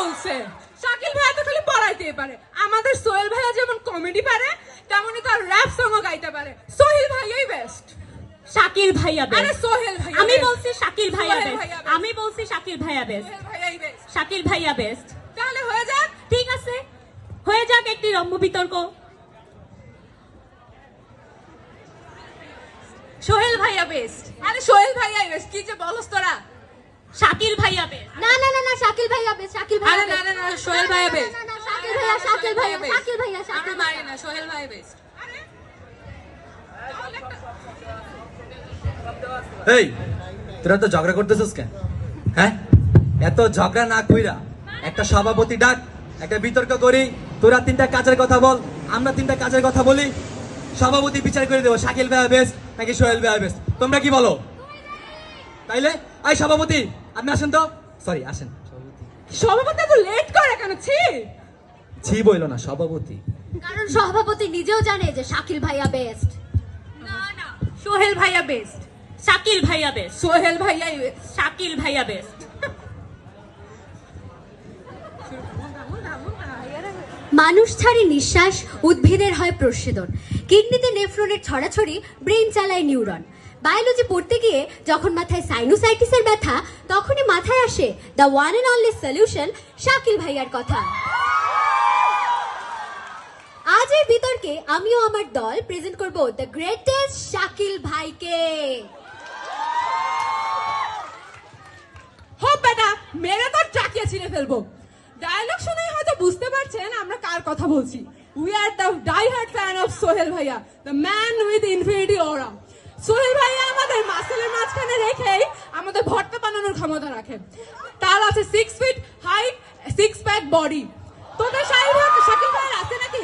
বলছে শাকিল ভাইয়া তো খালি পড়াইতেই পারে, আমাদের সোহেল ভাইয়া যেমন কমেডি পারে তেমনই তার র‍্যাপ সংও গাইতে পারে। সোহেল ভাইয়াই বেস্ট। শাকিল ভাইয়া আরে বেস্ট। সোহেল ভাইয়া, আমি বলছি শাকিল ভাইয়া সোহেল বেস্ট। ভাইয়া best। আমি বলছি শাকিল ভাইয়া বেস্ট। সোহেল ভাইয়াই বেস্ট। শাকিল ভাইয়া বেস্ট। তাহলে হয়ে যাক। ঠিক আছে, হয়ে যাক একটি রম্য বিতর্ক। সোহেল ভাইয়া বেস্ট। আরে সোহেল ভাইয়াই বেস্ট, কি যে বলস তোরা। শাকিল ভাইয়া বেস্ট। না না না না শাকিল ভাইয়া বেস্ট, শাকিল ভাইয়া আরে না না না সোহেল ভাইয়া বেস্ট। না, না, শাকিল ভাইয়া, শাকিল ভাইয়া, শাকিল ভাইয়া, আমরা শাকিল মারি না, সোহেল ভাইয়া বেস্ট। এই তোরা তো ঝগড়া করতেছিস কেন? হ্যাঁ, এত ঝগড়া না কইরা একটা সভাপতি ডাক, একটা বিতর্ক করি। তোরা তিনটা কাজের কথা বল, আমরা তিনটা কাজের কথা বলি। সভাপতি বিচার করে দেবো শাকিল ভাইয়া বেস্ট নাকি সোহেল ভাইয়া বেস্ট। তোমরা কি বলো? তাইলে এই সভাপতি আপনি আসেন তো। সরি, আসেন সভাপতি। সভাপতি তো লেট করে কেন? ছি বইলো না, সভাপতি। কারণ সভাপতি নিজেও জানে যে শাকিল ভাইয়া বেস্ট। না না, সোহেল ভাইয়া বেস্ট। শাকিল ভাইয়া বেস্ট। সোহেল ভাইয়াই বেস্ট। শাকিল ভাইয়া বেস্ট। মানুষ ছাড়ে নিঃশ্বাস, উদ্ভিদের হয় প্রস্বেদন, কিডনিতে নেফ্রনের ছড়াছড়ি, ব্রেন চালায় নিউরন। বায়োলজি পড়তে গিয়ে যখন মাথায় সাইনোসাইটিসের ব্যথা, তখনই মাথায় আসে the one and only solution, Shakil ভাইয়ার কথা। আজ এই বিতর্কে আমিও আমার দল প্রেজেন্ট করব দ্য গ্রেটেস্ট শাকিল ভাইকে। হোপ বেটা, মেরে তো চাকিয়ে ছিঁড়ে ফেলবো। ডায়লগ শুনেই হয়তো বুঝতে পারছেন আমরা কার কথা বলছি। We are the die hard fan of Sohel ভাইয়া, the man with infinity aura. Sohel ভাইয়া আমাদের মাসেলের মাঝখানে রেখেই আমাদের ভর্তা বানানোর ক্ষমতা রাখে। তার আছে 6 ফিট হাইট, 6 প্যাক বডি। তোদের শাকিল ভাইয়ের আছে নাকি?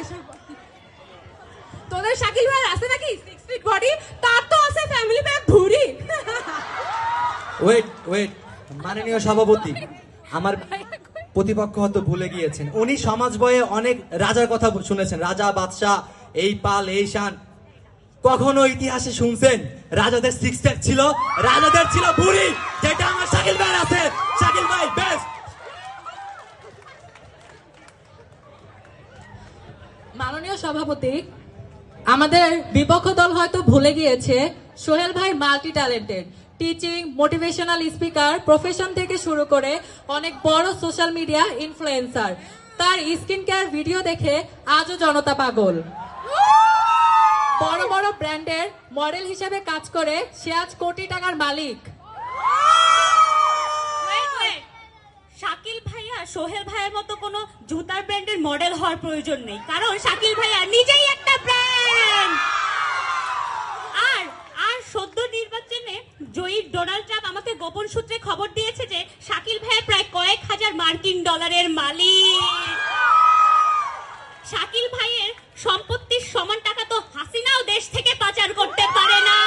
তোদের শাকিল ভাইয়ের আছে নাকি 6 ফিট বডি? তার তো আছে ফ্যামিলি প্যাক ভুঁড়ি। ওয়েট ওয়েট, মাননীয় সভাপতি, আমার প্রতিপক্ষ হয়তো ভুলে গিয়েছেন। উনি সমাজ বয়ে অনেক রাজার কথা শুনেছেন, রাজা বাদশাহ, এই পাল এই শান। কখনো ইতিহাসে শুনছেন রাজাদের 6 প্যাক ছিল? রাজাদের ছিল বুড়ি, যেটা আমার শাকিল ভাই আছে। শাকিল ভাই বেস্ট। মাননীয় সভাপতি, আমাদের বিপক্ষ দল হয়তো ভুলে গিয়েছে সোহেল ভাই multi talented. Teaching, motivational speaker, profession থেকে শুরু করে অনেক বড় সোশ্যাল মিডিয়া ইনফ্লুয়েন্সার। তার স্কিন কেয়ার ভিডিও দেখে আজও জনতা পাগল। বড় বড় ব্র্যান্ডের মডেল হিসেবে কাজ করে সে আজ কোটি টাকার মালিক। শাকিল ভাইয়া সোহেল ভাইয়ের মতো কোনো জুতার ব্র্যান্ডের মডেল হওয়ার প্রয়োজন নেই, কারণ শাকিল ভাইয়া নিজেই একটা ব্র্যান্ড। আর আর সদ্য নির্বাচনে জয়ী ডোনাল্ড ট্রাম্প আমাকে গোপন সূত্রে খবর দিয়েছে যে শাকিল ভাইয়া প্রায় কয়েক হাজার মার্কিন ডলারের মালিক। শাকিল ভাইয়ের সম্পত্তির সমান টাকা তো হাসিনাও দেশ থেকে পাচার করতে পারে না।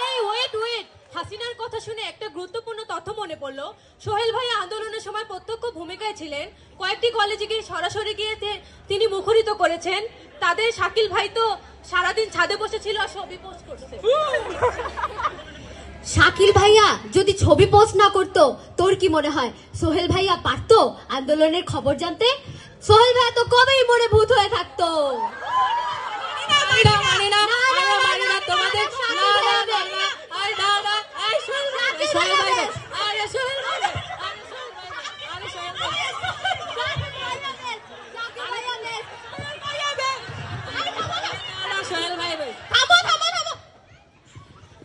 এই ওয়েট ওয়েট, হাসিনার কথা শুনে একটা গুরুত্বপূর্ণ তথ্য মনে পড়লো। সোহেল ভাই আন্দোলনের সময় প্রত্যক্ষ ভূমিকায় ছিলেন। কয়েকটি কলেজে গিয়ে সরাসরি গিয়ে তিনি মুখরিত করেছেন। তাদের শাকিল ভাই তো সারাদিন ছাদে বসেছিল আর ছবি পোস্ট করছে। শাকিল ভাইয়া যদি ছবি পোস্ট না করতো, তোর কি মনে হয় সোহেল ভাইয়া পারতো আন্দোলনের খবর জানতে? সোহেল ভাইয়া তো কবেই মনে ভূত হয়ে থাকতো।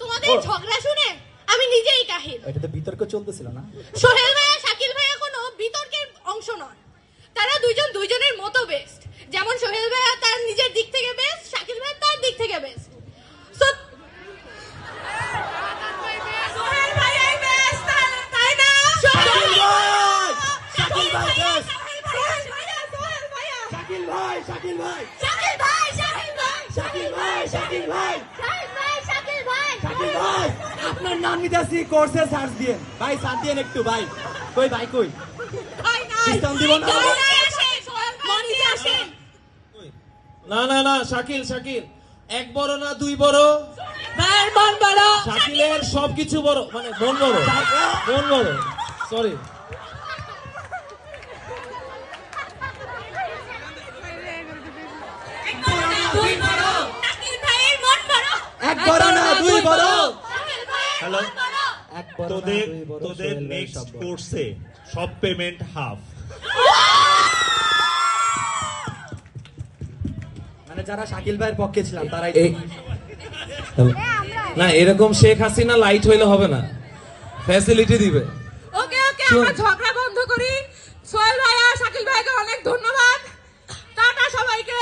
তোমাদের ঝগড়া শুনে আমি নিজেই কাহিল। এটা তো বিতর্ক চলতেছিল না? সোহেল ভাইয়া শাকিল ভাইয়া কোনো বিতর্কের অংশ নয়। তারা দুইজন দুইজনের মতো বেস্ট। যেমন সোহেল ভাইয়া তার নিজের দিক থেকে বেস্ট, শাকিল ভাইয়া তার দিক থেকে বেস্ট। সোহেল ভাইয়াই বেস্ট, তাই না? শাকিল ভাই, শাকিল ভাই বেস্ট। সোহেল ভাইয়া, সোহেল ভাইয়া। শাকিল ভাই, শাকিল ভাই, শাকিল ভাই, শাকিল ভাই, শাকিল ভাই, শাকিল ভাই, শাকিল ভাই, শাকিল ভাই, শাকিল ভাই। আপনার নাম নিতেছি কোর্সে সার্চ দিয়ে। ভাই সার্চ দিয়ে একটু ভাই। কই ভাই কই? ভাই নাই। ডিসকাউন্ট দিব না? না না না, শাকিল শাকিল এক বড় না দুই বড়, ভাইয়ের মন বড়। শাকিলের সবকিছু বড়, মানে মন বড়, মন বড়। সরি। দুই বড় শাকিল ভাইয়ের মন বড় এক বড় না দুই বড় শাকিল ভাইয়ের হ্যালো মন বড় এক বড় না তোদের দুই বড় তোদের সোহেল ভাইয়ের নেক্সট সব বড়। কোর্সে সব পেমেন্ট হাফ। মানে যারা শাকিল ভাইয়ের পক্ষে ছিলাম তারাই না এরকম শেখ হাসিনা লাইট হইলে হবে না, ফ্যাসিলিটি দিবে। ওকে ওকে আমরা ঝগড়া বন্ধ করি। সোহেল ভাইয়া শাকিল ভাইকে অনেক ধন্যবাদ। টাটা সবাইকে।